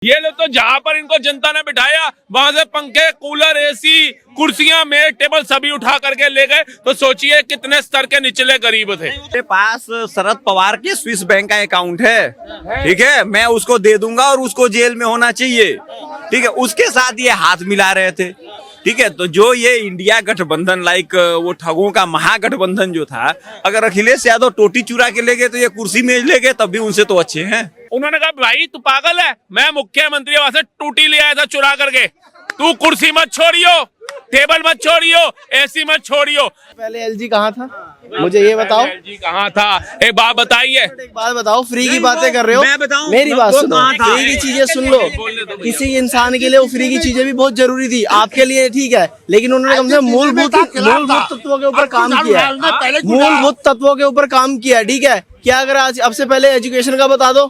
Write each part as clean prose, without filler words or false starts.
ये लोग तो जहाँ पर इनको जनता ने बिठाया वहां से पंखे, कूलर, एसी, कुर्सियां, मेज, टेबल सभी उठा करके ले गए। तो सोचिए कितने स्तर के निचले गरीब थे। मेरे पास शरद पवार के स्विस बैंक का अकाउंट है, ठीक है, मैं उसको दे दूंगा और उसको जेल में होना चाहिए, ठीक है। उसके साथ ये हाथ मिला रहे थे, ठीक है। तो जो ये इंडिया गठबंधन लाइक वो ठगों का महागठबंधन जो था, अगर अखिलेश यादव टोटी चुरा के ले गए तो ये कुर्सी में ले गए, तब भी उनसे तो अच्छे हैं। उन्होंने कहा भाई तू पागल है, मैं मुख्यमंत्री वहां से टूटी ले आया था चुरा करके, तू कुर्सी मत छोड़ियो, टेबल मत छोड़ियो, एसी मत छोड़ियो। पहले एलजी कहाँ था, मुझे ये बताओ। एलजी कहाँ था, एक बात बताइए। एक बात बताओ, फ्री की बातें कर रहे हो, मैं बताऊं, मेरी बात वो सुनो, कहाँ था? फ्री की चीजें सुन लो। किसी इंसान के लिए वो फ्री की चीजें भी बहुत जरूरी थी, आपके लिए ठीक है, लेकिन उन्होंने कम से कम मूलभूत तत्वों के ऊपर काम किया है, मूलभूत तत्वों के ऊपर काम किया है, ठीक है। क्या अगर आज अब से पहले एजुकेशन का बता दो,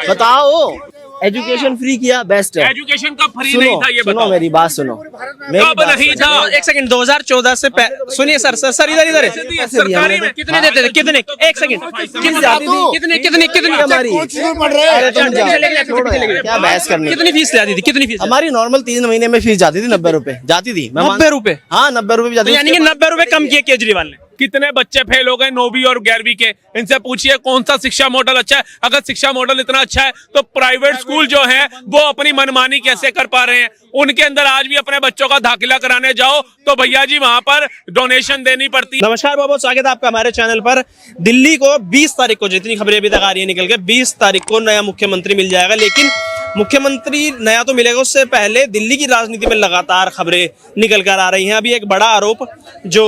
बताओ। एजुकेशन फ्री किया, बेस्ट है। एजुकेशन का फ्री नहीं था, ये सुनो बताओ। मेरी बात सुनो, कब नहीं था? एक सेकंड, 2014 से सुनिए सर इधर सरकारी में कितने देते थे, कितने, एक सेकंड, कितने हमारी, अरे तुम जाओ, छोड़ो यार, क्या बहस करनी, कितनी फीस जाती थी, कितनी फीस? हमारी नॉर्मल 3 महीने में फीस जाती थी 90 रुपए जाती थी। 90 रुपए? हाँ 90 रुपए जाती थी। यानी कि 90 रुपए कम किए केजरीवाल ने। कितने बच्चे फेल हो गए 9वीं और 11वीं के, इनसे पूछिए कौन सा शिक्षा मॉडल अच्छा है। अगर शिक्षा मॉडल इतना अच्छा है तो प्राइवेट स्कूल जो है वो अपनी मनमानी कैसे कर पा रहे हैं। उनके अंदर आज भी अपने बच्चों का दाखिला कराने जाओ तो भैया जी वहां पर डोनेशन देनी पड़ती है। नमस्कार, बहुत बहुत स्वागत है आपका हमारे चैनल पर। दिल्ली को 20 तारीख को, जितनी खबरें अभी तक आ रही है निकल के, 20 तारीख को नया मुख्यमंत्री मिल जाएगा। लेकिन मुख्यमंत्री नया तो मिलेगा, उससे पहले दिल्ली की राजनीति में लगातार खबरें निकल कर आ रही हैं। अभी एक बड़ा आरोप जो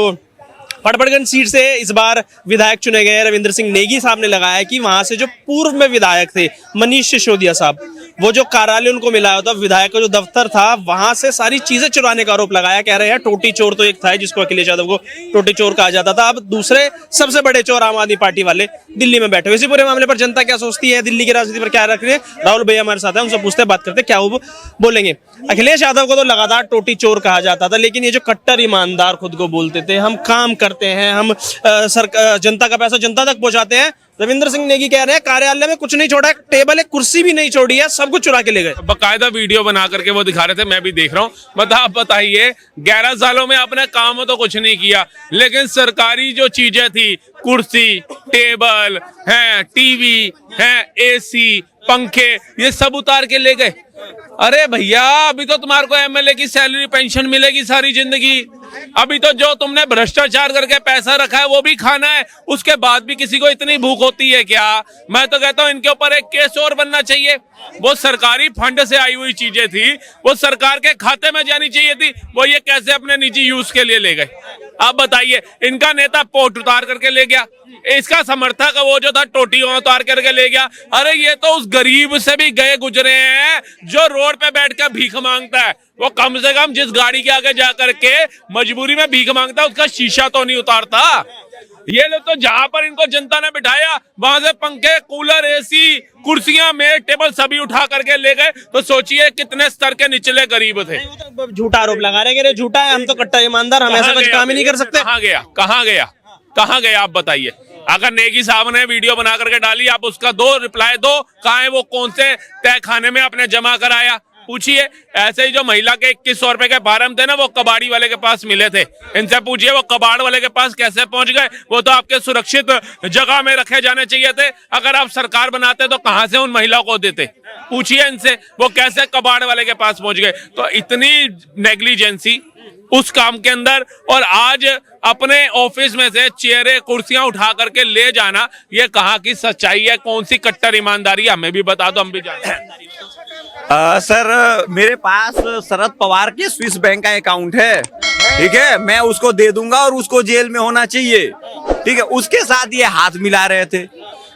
फटफड़गंज सीट से इस बार विधायक चुने गए रविंद्र सिंह नेगी साहब ने लगाया कि वहां से जो पूर्व में विधायक थे मनीष सिसोदिया साहब, वो जो कार्यालय उनको मिला होता, विधायक का जो दफ्तर था, वहां से सारी चीजें चुराने का आरोप लगाया। कह रहे हैं टोटी चोर तो एक था जिसको अखिलेश यादव को टोटी चोर कहा जाता था, अब दूसरे सबसे बड़े चोर आम आदमी पार्टी वाले दिल्ली में बैठे हुए। इसी पूरे मामले पर जनता क्या सोचती है, दिल्ली की राजनीति पर क्या रख रहे हैं, राहुल भैया हमारे साथ हैं, उनसे पूछते हैं, बात करते हैं क्या वो बोलेंगे। अखिलेश यादव को तो लगातार टोटी चोर कहा जाता था, लेकिन ये जो कट्टर ईमानदार खुद को बोलते थे, हम काम करते हैं, हम जनता का पैसा जनता तक पहुंचाते हैं, रविंद्र सिंह नेगी कह रहे हैं कार्यालय में कुछ नहीं छोड़ा, टेबल एक कुर्सी भी नहीं छोड़ी है, सब कुछ चुरा के ले गए। बकायदा वीडियो बना करके वो दिखा रहे थे, मैं भी देख रहा हूँ। आप बताइए 11 सालों में आपने काम तो कुछ नहीं किया, लेकिन सरकारी जो चीजें थी, कुर्सी, टेबल है, टीवी है, एसी, पंखे, ये सब उतार के ले गए। अरे भैया अभी तो तुम्हारे को एमएलए की सैलरी पेंशन मिलेगी सारी जिंदगी, अभी तो जो तुमने भ्रष्टाचार करके पैसा रखा है वो भी खाना है, उसके बाद भी किसी को इतनी भूख होती है क्या? मैं तो कहता हूँ इनके ऊपर एक केस और बनना चाहिए। वो सरकारी फंड से आई हुई चीजें थी, वो सरकार के खाते में जानी चाहिए थी, वो ये कैसे अपने निजी यूज के लिए ले गए? आप बताइए। इनका नेता पोट उतार करके ले गया, इसका समर्थक वो जो था टोटी उतार करके ले गया। अरे ये तो उस गरीब से भी गए गुजरे हैं जो रोड पे बैठ कर भीख मांगता है, वो कम से कम जिस गाड़ी के आगे जा करके मजबूरी में भीख मांगता है उसका शीशा तो नहीं उतारता। ये लोग तो जहाँ पर इनको जनता ने बिठाया वहां से पंखे, कूलर, एसी, कुर्सियां, मेज, टेबल सभी उठा करके ले गए। तो सोचिए कितने स्तर के निचले गरीब थे। झूठा आरोप लगा रहे हैं, झूठा है, हम तो कट्टर ईमानदार, हम ऐसा कुछ काम ही नहीं कर सकते। कहाँ गया आप बताइए। अगर नेगी साहब ने वीडियो बना करके डाली, आप उसका दो रिप्लाई दो, कहाँ है वो, कौन से तय खाने में आपने जमा कराया, पूछिए। ऐसे ही जो महिला के 2100 रुपए के फार्म थे ना, वो कबाड़ी वाले के पास मिले थे, इनसे पूछिए वो कबाड़ वाले के पास कैसे पहुंच गए। वो तो आपके सुरक्षित जगह में रखे जाने चाहिए थे। अगर आप सरकार बनाते तो कहां से उन महिलाओं को देते, पूछिए इनसे, वो कैसे कबाड़ वाले के पास पहुंच गए। तो इतनी नेग्लिजेंसी उस काम के अंदर, और आज अपने ऑफिस में से चेयरें कुर्सियां उठा करके ले जाना, ये कहाँ की सच्चाई है, कौन सी कट्टर ईमानदारी? हमें भी बता दो, हम भी जानते हैं। सर मेरे पास शरद पवार के स्विस बैंक का अकाउंट है, ठीक है, मैं उसको दे दूंगा और उसको जेल में होना चाहिए, ठीक है। उसके साथ ये हाथ मिला रहे थे,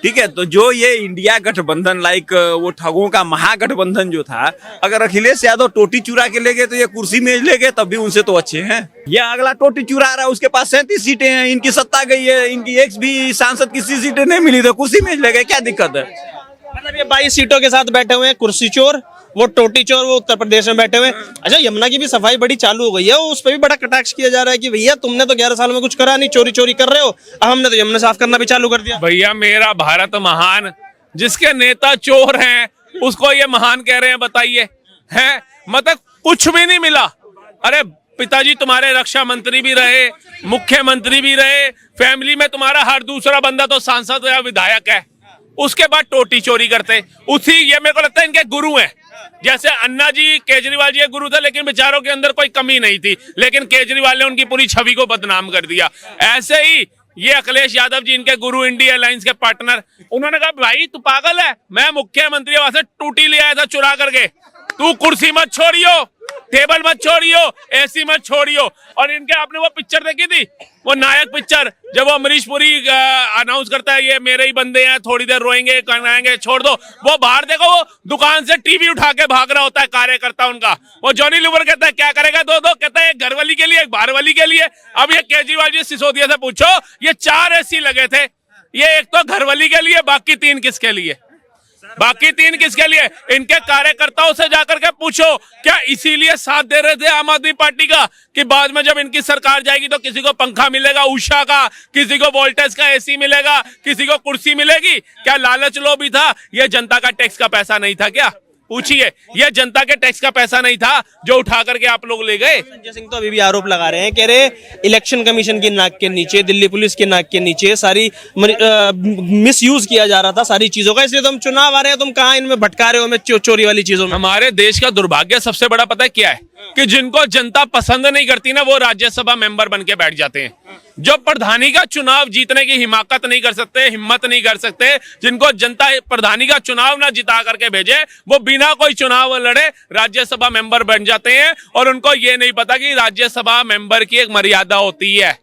ठीक है। तो जो ये इंडिया गठबंधन लाइक वो ठगों का महागठबंधन जो था, अगर अखिलेश यादव टोटी चुरा के ले गए तो ये कुर्सी में ले गए, तब भी उनसे तो अच्छे हैं। ये अगला टोटी चुरा रहा है, उसके पास 37 सीटें हैं, इनकी सत्ता गई है, इनकी एक भी सांसद की सीटें नहीं मिली तो कुर्सी में ले गए, क्या दिक्कत है? मतलब ये 22 सीटों के साथ बैठे हुए हैं, कुर्सी चोर, वो टोटी चोर, वो उत्तर प्रदेश में बैठे हुए। अच्छा, यमुना की भी सफाई बड़ी चालू हो गई है, उस पर भी बड़ा कटाक्ष किया जा रहा है कि भैया तुमने तो 11 साल में कुछ करा नहीं, चोरी चोरी कर रहे हो, हमने तो यमुना साफ करना भी चालू कर दिया। भैया मेरा भारत महान, जिसके नेता चोर हैं उसको ये महान कह रहे हैं, बताइए। हैं मतलब कुछ भी नहीं मिला। अरे पिताजी तुम्हारे रक्षा मंत्री भी रहे, मुख्यमंत्री भी रहे, फैमिली में तुम्हारा हर दूसरा बंदा तो सांसद या विधायक है, उसके बाद टोटी चोरी करते। उसी ये मेरे को लगता है इनके गुरु हैं। जैसे अन्ना जी केजरीवाल जी गुरु थे, लेकिन बेचारों के अंदर कोई कमी नहीं थी, लेकिन केजरीवाल ने उनकी पूरी छवि को बदनाम कर दिया। ऐसे ही ये अखिलेश यादव जी इनके गुरु, इंडिया अलायंस के पार्टनर, उन्होंने कहा भाई तू पागल है, मैं मुख्यमंत्री वहां से टूटी ले आया था चुरा करके, तू कुर्सी मत छोड़ियो, टेबल मत छोड़ियो, एसी मत छोड़ियो। और इनके आपने वो पिक्चर देखी थी, वो नायक पिक्चर, जब वो अमरीश पुरी अनाउंस करता है ये मेरे ही बंदे हैं, थोड़ी देर रोएंगे कराएंगे छोड़ दो, वो बाहर देखो वो दुकान से टीवी उठा के भाग रहा होता है कार्यकर्ता उनका। वो जॉनी लीवर कहता है क्या करेगा, दो कहता है एक घरवाली के लिए एक बाहरवाली के लिए। अब ये केजरीवाल जी सिसोदिया से पूछो, ये 4 एसी लगे थे, ये एक तो घरवाली के लिए, बाकी 3 किसके लिए? बाकी 3 किसके लिए? इनके कार्यकर्ताओं से जाकर के पूछो, क्या इसीलिए साथ दे रहे थे आम आदमी पार्टी का कि बाद में जब इनकी सरकार जाएगी तो किसी को पंखा मिलेगा उषा का, किसी को वोल्टेज का एसी मिलेगा, किसी को कुर्सी मिलेगी? क्या लालच लोभी था? ये जनता का टैक्स का पैसा नहीं था क्या? पूछिए, ये जनता के टैक्स का पैसा नहीं था जो उठा करके आप लोग ले गए? संजय सिंह तो अभी भी आरोप लगा रहे हैं, कह रहे इलेक्शन कमीशन की नाक के नीचे, दिल्ली पुलिस की नाक के नीचे सारी मिस यूज किया जा रहा था सारी चीजों का, इसलिए तुम चुनाव आ रहे हैं, तुम कहाँ इनमें भटका रहे हो हमें चोरी वाली चीजों में। हमारे देश का दुर्भाग्य सबसे बड़ा पता है क्या है? कि जिनको जनता पसंद नहीं करती ना, वो राज्यसभा मेंबर बन के बैठ जाते हैं। जो प्रधानी का चुनाव जीतने की हिमाकत नहीं कर सकते, हिम्मत नहीं कर सकते, जिनको जनता प्रधानी का चुनाव ना जिता करके भेजे, वो बिना कोई चुनाव लड़े राज्यसभा मेंबर बन जाते हैं। और उनको ये नहीं पता कि राज्यसभा मेंबर की एक मर्यादा होती है,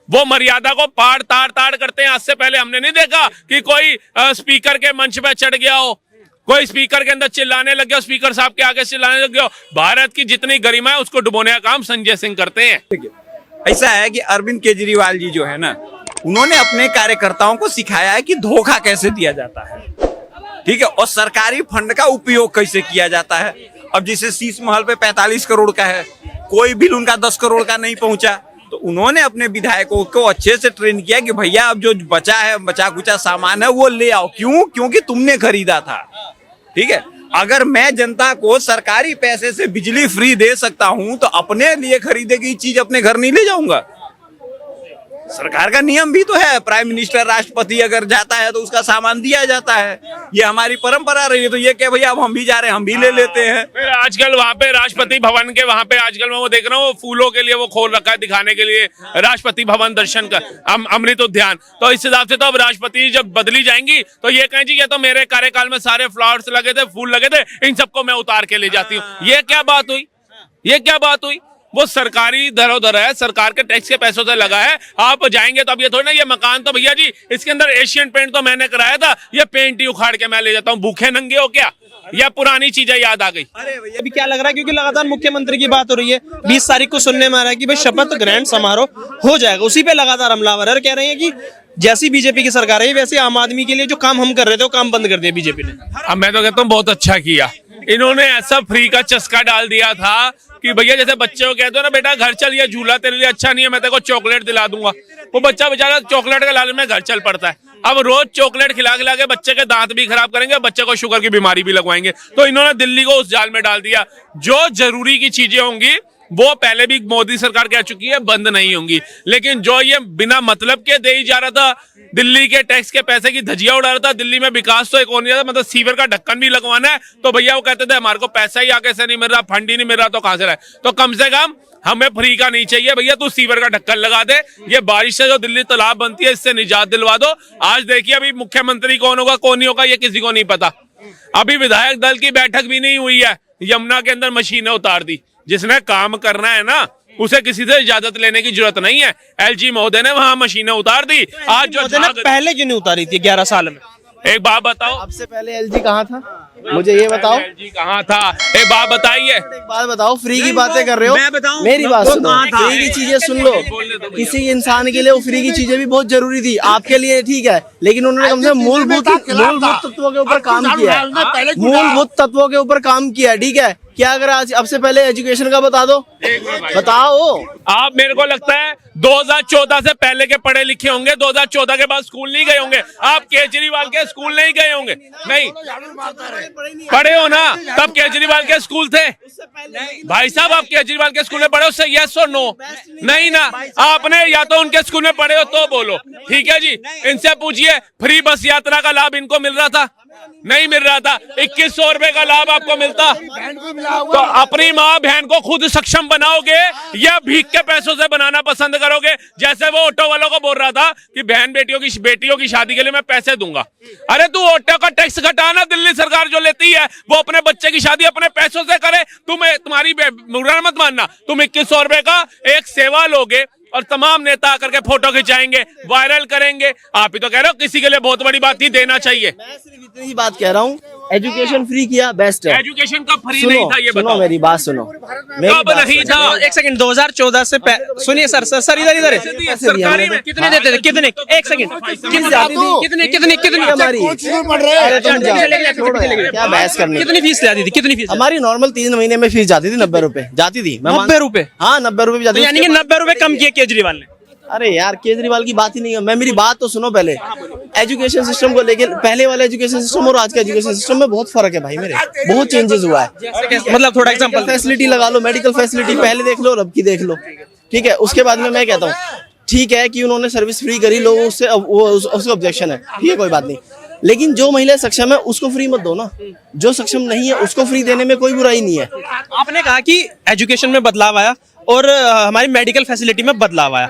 वो मर्यादा को ताड़ करते हैं। आज से पहले हमने नहीं देखा कि कोई स्पीकर के मंच पे चढ़ गया हो, कोई स्पीकर के अंदर चिल्लाने लग गया, स्पीकर साहब के आगे चिल्लाने लग गया। भारत की जितनी गरिमा है उसको डुबोने का काम संजय सिंह करते हैं। ऐसा है कि अरविंद केजरीवाल जी जो है ना, उन्होंने अपने कार्यकर्ताओं को सिखाया है कि धोखा कैसे दिया जाता है, ठीक है, और सरकारी फंड का उपयोग कैसे किया जाता है। अब जैसे शीश महल पे 45 करोड़ का है, कोई बिल उनका 10 करोड़ का नहीं पहुंचा, तो उन्होंने अपने विधायकों को अच्छे से ट्रेन किया कि भैया अब जो बचा है, बचा कुचा सामान है वो ले आओ। क्यों? क्योंकि तुमने खरीदा था, ठीक है। अगर मैं जनता को सरकारी पैसे से बिजली फ्री दे सकता हूं तो अपने लिए खरीदे गई चीज अपने घर नहीं ले जाऊंगा। सरकार का नियम भी तो है, प्राइम मिनिस्टर राष्ट्रपति अगर जाता है तो उसका सामान दिया जाता है, ये हमारी परंपरा रही है। तो ये क्या भैया अब हम भी जा रहे हैं, हम भी ले लेते हैं। फिर आजकल वहाँ पे राष्ट्रपति भवन के वहाँ पे आजकल मैं वो देख रहा हूँ, फूलों के लिए वो खोल रखा है दिखाने के लिए, राष्ट्रपति भवन दर्शन का अमृत उद्यान। तो इस हिसाब से तो अब राष्ट्रपति जब बदली जाएंगी तो ये कहें जी ये तो मेरे कार्यकाल में सारे फ्लावर्स लगे थे, फूल लगे थे, इन सबको मैं उतार के ले जाती हूँ। ये क्या बात हुई? ये क्या बात हुई? वो सरकारी धरोहर है, सरकार के टैक्स के पैसों से लगा है। आप जाएंगे तो अब ये थोड़ी ना ये मकान तो भैया जी इसके अंदर एशियन पेंट तो मैंने कराया था, ये पेंट ही उखाड़ के मैं ले जाता हूँ। भूखे नंगे हो क्या? या पुरानी चीजें याद आ गई? अभी क्या लग रहा है, क्योंकि लगातार मुख्यमंत्री की बात हो रही है, 20 तारीख को सुनने में आ रहा है कि भाई शपथ ग्रहण समारोह हो जाएगा, उसी पे लगातार हमलावर है। कह रहे हैं कि जैसी बीजेपी की सरकार है वैसे आम आदमी के लिए जो काम हम कर रहे थे वो काम बंद कर दिया बीजेपी ने। अब मैं तो कहता हूँ बहुत अच्छा किया इन्होंने, ऐसा फ्री का चस्का डाल दिया था कि भैया जैसे बच्चे को कहते हो ना बेटा घर चल, ये झूला तेरे लिए अच्छा नहीं है, मैं तेरे को चॉकलेट दिला दूंगा, वो बच्चा बेचारा चॉकलेट के लालच में घर चल पड़ता है। अब रोज चॉकलेट खिला खिला के बच्चे के दांत भी खराब करेंगे, बच्चे को शुगर की बीमारी भी लगवाएंगे। तो इन्होंने दिल्ली को उस जाल में डाल दिया। जो जरूरी की चीजें होंगी वो पहले भी मोदी सरकार कह चुकी है बंद नहीं होंगी, लेकिन जो ये बिना मतलब के दे ही जा रहा था, दिल्ली के टैक्स के पैसे की धजिया उड़ा रहा था, दिल्ली में विकास तो एक और नहीं था, मतलब सीवर का ढक्कन भी लगवाना है, तो भैया वो कहते थे हमारे को पैसा ही आगे से नहीं मिल रहा, फंड ही नहीं मिल रहा, तो कहां से रहा? तो कम से कम हमें फ्री का नहीं चाहिए भैया, तू सीवर का ढक्कन लगा दे। ये बारिश से जो दिल्ली तालाब बनती है इससे निजात दिलवा दो। आज देखिए अभी मुख्यमंत्री कौन होगा कौन नहीं होगा ये किसी को नहीं पता। अभी विधायक दल की बैठक भी नहीं हुई है, यमुना के अंदर मशीनें उतार दी। जिसने काम करना है ना उसे किसी से इजाजत लेने की जरूरत नहीं है। एलजी महोदय ने वहां मशीनें उतार दी। आज जो पहले क्यों नहीं उतारी थी 11 साल में? एक बात बताओ, आपसे पहले एलजी कहाँ था? मुझे ये बताओ, एलजी कहाँ था? एक बात बताइए। एक बात बताओ, फ्री की बातें कर रहे हो, मैं बताऊं? मेरी बात वो सुनो, कहाँ था? फ्री की चीजें सुन लो। किसी इंसान के लिए वो फ्री की चीजें भी बहुत जरूरी थी, आपके लिए ठीक है, लेकिन उन्होंने कम से कम मूलभूत तत्वों के ऊपर काम किया है, मूलभूत तत्वों के ऊपर काम किया है, ठीक है। क्या अगर आज अब से पहले एजुकेशन का बता दो, बताओ। आप मेरे को लगता है 2014 से पहले के पढ़े लिखे होंगे, 2014 के बाद स्कूल नहीं गए होंगे। आप केजरीवाल के स्कूल नहीं गए होंगे, नहीं पढ़े हो ना, तब केजरीवाल के स्कूल थे। भाई साहब आप केजरीवाल के स्कूल में पढ़े हो, उससे यस और नो नहीं ना। आपने या तो उनके स्कूल में पढ़े हो तो बोलो, ठीक है जी। इनसे पूछिए फ्री बस यात्रा का लाभ इनको मिल रहा था? नहीं मिल रहा था। 2100 रुपए का लाभ आपको मिलता? तो अपनी माँ बहन को खुद सक्षम बनाओगे या भीख के पैसों से बनाना पसंद करोगे? जैसे वो ऑटो वालों को बोल रहा था कि बहन बेटियों की शादी के लिए मैं पैसे दूंगा। अरे तू ऑटो का टैक्स घटा ना, दिल्ली सरकार जो लेती है वो अपने बच्चे की शादी अपने पैसों से करे। तुम्हारी बुरा मत मानना, तुम 2100 रुपए का एक सेवा लोगे और तमाम नेता आकर के फोटो खिंचाएंगे, वायरल करेंगे। आप ही तो कह रहे हो किसी के लिए बहुत बड़ी बात ही देना चाहिए। मैं सिर्फ इतनी ही बात कह रहा हूँ, एजुकेशन फ्री किया बेस्ट है। एजुकेशन का फ्री नहीं था ये बताओ। मेरी बात सुनो, कब नहीं था? एक सेकंड, 2014 से सुनिए सर इधर सरकारी में कितने देते थे? कितने? एक सेकंड, कितनी हमारी क्या बहस करनी, कितनी फीस जाती थी? कितनी फीस? हमारी नॉर्मल 3 महीने में फीस जाती थी 90 रुपए जाती थी। 90 रुपए? हाँ 90 रुपए जाती थी। यानी कि 90 रुपए कम किए केजरीवाल ने। अरे यार केजरीवाल की बात ही नहीं है। मैं मेरी बात तो सुनो पहले। एजुकेशन सिस्टम को लेके पहले वाला एजुकेशन सिस्टम और आज के एजुकेशन सिस्टम में बहुत फर्क है भाई मेरे, बहुत चेंजेस हुआ है। मतलब थोड़ा एग्जांपल फैसिलिटी लगा लो, मेडिकल फैसिलिटी पहले देख लो और अब की देख लो, ठीक है। उसके बाद में मैं कहता हूँ ठीक है कि उन्होंने सर्विस फ्री करी, लोगों उससे उसको ऑब्जेक्शन है, ठीक है कोई बात नहीं, लेकिन जो महिला सक्षम है उसको फ्री मत दो ना। जो सक्षम नहीं है उसको फ्री देने में कोई बुराई नहीं है। आपने कहा कि एजुकेशन में बदलाव आया और हमारी मेडिकल फैसिलिटी में बदलाव आया,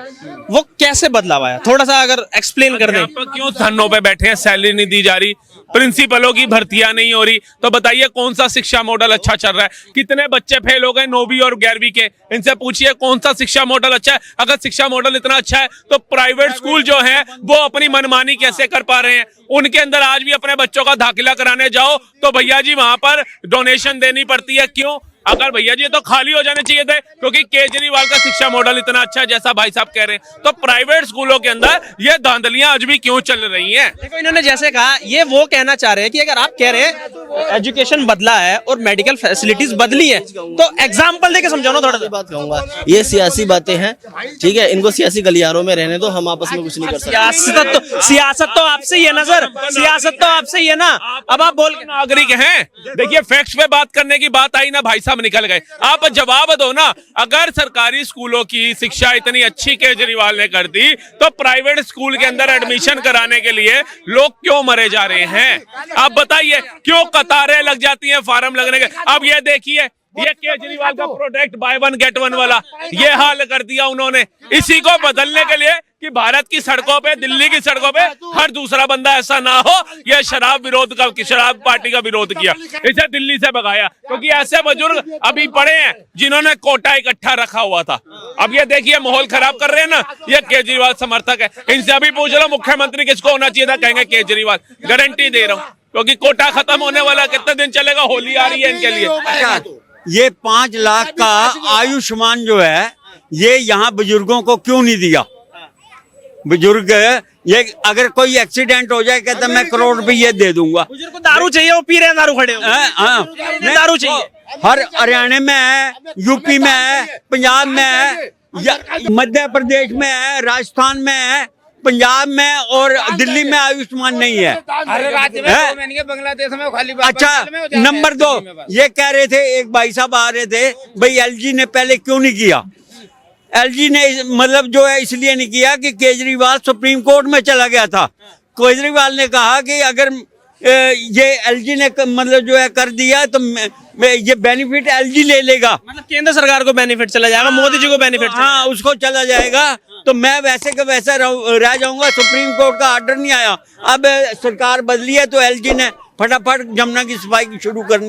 वो कैसे बदलाव आया? थोड़ा सा अगर एक्सप्लेन कर दें। अध्यापक क्यों धरनों पे बैठे हैं, सैलरी नहीं दी जा रही, प्रिंसिपलों की भर्तियां नहीं हो रही, तो बताइए कौन सा शिक्षा मॉडल अच्छा चल रहा है? कितने बच्चे फेल हो गए 9वीं और 11वीं के, इनसे पूछिए कौन सा शिक्षा मॉडल अच्छा है। अगर शिक्षा मॉडल इतना अच्छा है तो प्राइवेट स्कूल जो है वो अपनी मनमानी कैसे कर पा रहे हैं? उनके अंदर आज भी अपने बच्चों का दाखिला कराने जाओ तो भैया जी वहां पर डोनेशन देनी पड़ती है। क्यों? अगर भैया जी तो खाली हो जाने चाहिए थे, क्योंकि केजरीवाल का शिक्षा मॉडल इतना अच्छा है जैसा भाई साहब कह रहे हैं। तो प्राइवेट स्कूलों के अंदर ये धांधलियां आज भी क्यों चल रही हैं? देखो इन्होंने जैसे कहा, ये वो कहना चाह रहे हैं कि अगर आप कह रहे हैं एजुकेशन बदला है और मेडिकल फैसिलिटीज बदली है तो एग्जाम्पल देके समझाओ ना। थोड़ा सा बात कहूंगा, ये सियासी बातें हैं, ठीक है, इनको सियासी गलियारों में रहने दो, हम आपस में कुछ नहीं कर सकते। सियासत तो आपसे ही है ना सर, सियासत तो आपसे ही है ना। अब आप बोल नागरिक हैं, देखिए फैक्ट्स पे बात करने की बात आई ना, भाई साहब निकल गए। आप जवाब दो ना। अगर सरकारी स्कूलों की शिक्षा इतनी अच्छी केजरीवाल ने कर दी तो प्राइवेट स्कूल के अंदर एडमिशन कराने के लिए लोग क्यों मरे जा रहे हैं? आप बताइए क्यों कतारें लग जाती हैं फॉर्म लगने के? अब ये देखिए, ये केजरीवाल का product by one get one वाला ये हाल कर दिया उन्होंने। इसी को बदलने के लिए कि भारत की सड़कों पे, दिल्ली की सड़कों पे हर दूसरा बंदा ऐसा ना हो, ये शराब पार्टी का विरोध किया, इसे दिल्ली से भगाया। क्योंकि ऐसे बुजुर्ग अभी पड़े हैं जिन्होंने कोटा इकट्ठा रखा हुआ था। अब ये देखिए माहौल खराब कर रहे हैं ना, ये केजरीवाल समर्थक है। इनसे अभी पूछ लो मुख्यमंत्री किसको होना चाहिए था, कहेंगे केजरीवाल। गारंटी दे रहा हूँ, क्योंकि कोटा खत्म होने वाला, कितने दिन चलेगा, होली आ रही है इनके लिए। ये 5 लाख का आयुष्मान जो है ये यहाँ बुजुर्गों को क्यों नहीं दिया? बुजुर्ग ये अगर कोई एक्सीडेंट हो जाए कहते मैं करोड़ रुपये दे दूंगा। बुजुर्ग को दारू चाहिए, वो पी रहे हैं दारू खड़े हो। दारू चाहिए, हर हरियाणा में है, यूपी में है, पंजाब में है, मध्य प्रदेश में है, राजस्थान में है, पंजाब में और दिल्ली में आयुष्मान नहीं है। बांग्लादेश में खाली अच्छा, नंबर 2 ये कह रहे थे, एक भाई साहब आ रहे थे, भाई एलजी ने पहले क्यों नहीं किया? एलजी ने मतलब जो है इसलिए नहीं किया कि केजरीवाल सुप्रीम कोर्ट में चला गया था। केजरीवाल ने कहा कि अगर ये एलजी ने मतलब जो है कर दिया तो ये बेनिफिट एलजी ले लेगा, मतलब केंद्र सरकार को बेनिफिट चला जाएगा, मोदी जी को बेनिफिट, हाँ उसको चला जाएगा, तो मैं वैसे का वैसा रह जाऊंगा। सुप्रीम कोर्ट का ऑर्डर नहीं आया, अब सरकार बदली है तो एलजी ने फटाफट जमुना की सफाई शुरू कर